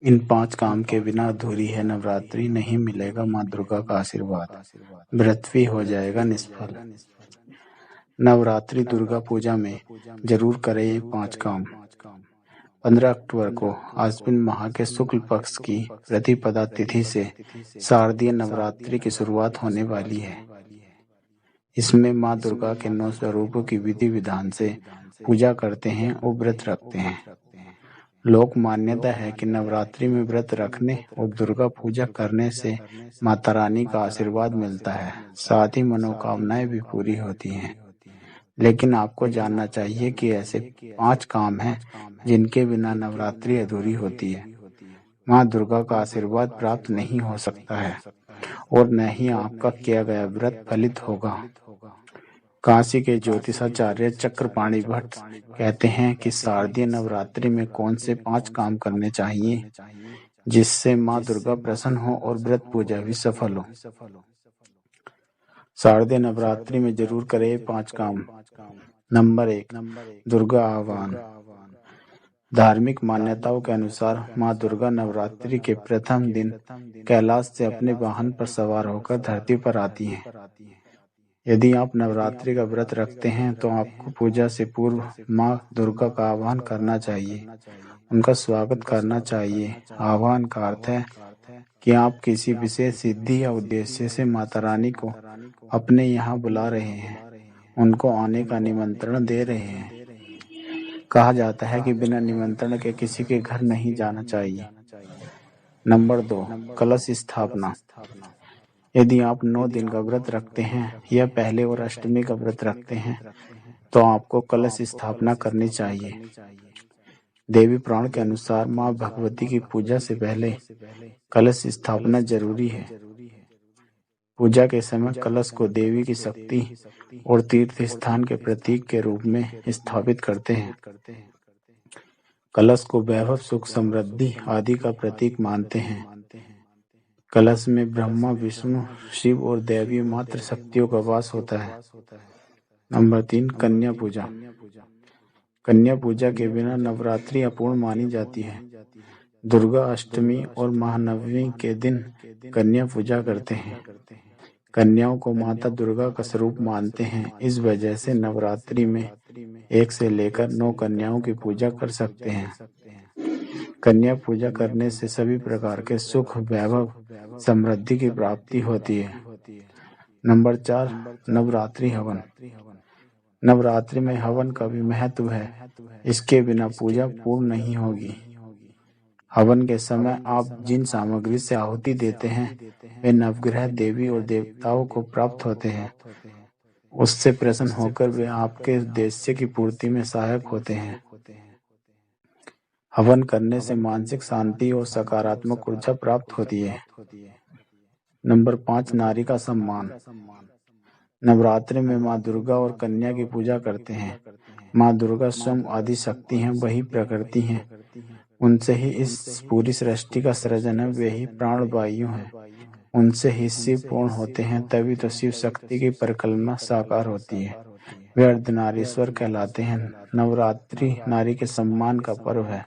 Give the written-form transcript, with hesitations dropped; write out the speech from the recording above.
इन 5 काम के बिना अधूरी है नवरात्रि, नहीं मिलेगा माँ दुर्गा का आशीर्वाद, व्रत भी हो जाएगा निष्फल। नवरात्रि दुर्गा पूजा में जरूर करें ये 5 काम। 15 अक्टूबर को आश्विन माह के शुक्ल पक्ष की प्रतिपदा तिथि से शारदीय नवरात्रि की शुरुआत होने वाली है। इसमें माँ दुर्गा के 9 स्वरूपों की विधि विधान से पूजा करते हैं और व्रत रखते हैं। लोक मान्यता है कि नवरात्रि में व्रत रखने और दुर्गा पूजा करने से माता रानी का आशीर्वाद मिलता है, साथ ही मनोकामनाएं भी पूरी होती हैं। लेकिन आपको जानना चाहिए कि ऐसे 5 काम हैं जिनके बिना नवरात्रि अधूरी होती है। माँ दुर्गा का आशीर्वाद प्राप्त नहीं हो सकता है और न ही आपका किया गया व्रत फलित होगा। काशी के ज्योतिषाचार्य चक्रपाणि भट्ट कहते हैं कि शारदीय नवरात्रि में कौन से 5 काम करने चाहिए जिससे माँ दुर्गा प्रसन्न हो और व्रत पूजा भी सफल हो। शारदीय नवरात्रि में जरूर करें 5 काम। नंबर 1, दुर्गा आह्वान। धार्मिक मान्यताओं के अनुसार माँ दुर्गा नवरात्रि के प्रथम दिन कैलाश से अपने वाहन पर सवार होकर धरती पर आती हैं। यदि आप नवरात्रि का व्रत रखते हैं तो आपको पूजा से पूर्व माँ दुर्गा का आह्वान करना चाहिए, उनका स्वागत करना चाहिए। आह्वान का अर्थ है कि आप किसी विशेष सिद्धि या उद्देश्य से माता रानी को अपने यहाँ बुला रहे हैं, उनको आने का निमंत्रण दे रहे हैं। कहा जाता है कि बिना निमंत्रण के किसी के घर नहीं जाना चाहिए। नंबर 2, कलश स्थापना। यदि आप 9 दिन का व्रत रखते हैं या पहले और अष्टमी का व्रत रखते हैं तो आपको कलश स्थापना करनी चाहिए। देवी पुराण के अनुसार माँ भगवती की पूजा से पहले कलश स्थापना जरूरी है। पूजा के समय कलश को देवी की शक्ति और तीर्थ स्थान के प्रतीक के रूप में स्थापित करते हैं। कलश को वैभव, सुख, समृद्धि आदि का प्रतीक मानते हैं। कलश में ब्रह्मा, विष्णु, शिव और दैवीय मात्र शक्तियों का वास होता है। नंबर 3, कन्या पूजा। कन्या पूजा के बिना नवरात्रि अपूर्ण मानी जाती है। दुर्गा अष्टमी और महानवमी के दिन कन्या पूजा करते हैं। कन्याओं को माता दुर्गा का स्वरूप मानते हैं। इस वजह से नवरात्रि में 1 से लेकर 9 कन्याओं की पूजा कर सकते हैं। कन्या पूजा करने से सभी प्रकार के सुख, वैभव, समृद्धि की प्राप्ति होती है। नंबर 4, नवरात्रि हवन। नवरात्रि में हवन का भी महत्व है, इसके बिना पूजा पूर्ण नहीं होगी। हवन के समय आप जिन सामग्री से आहुति देते हैं वे नवग्रह, देवी और देवताओं को प्राप्त होते हैं। उससे प्रसन्न होकर वे आपके उद्देश्य की पूर्ति में सहायक होते हैं। हवन करने से मानसिक शांति और सकारात्मक ऊर्जा प्राप्त होती है। नंबर 5, नारी का सम्मान। नवरात्रि में माँ दुर्गा और कन्या की पूजा करते हैं। माँ दुर्गा स्वयं आदि शक्ति हैं, वही प्रकृति हैं। उनसे ही इस पूरी सृष्टि का सृजन है, वे ही प्राणवायु हैं। उनसे ही शिव पूर्ण होते हैं, तभी तो शिव शक्ति की परिकल्पना साकार होती है। वे अर्धनारीश्वर कहलाते हैं। नवरात्रि नारी के सम्मान का पर्व है।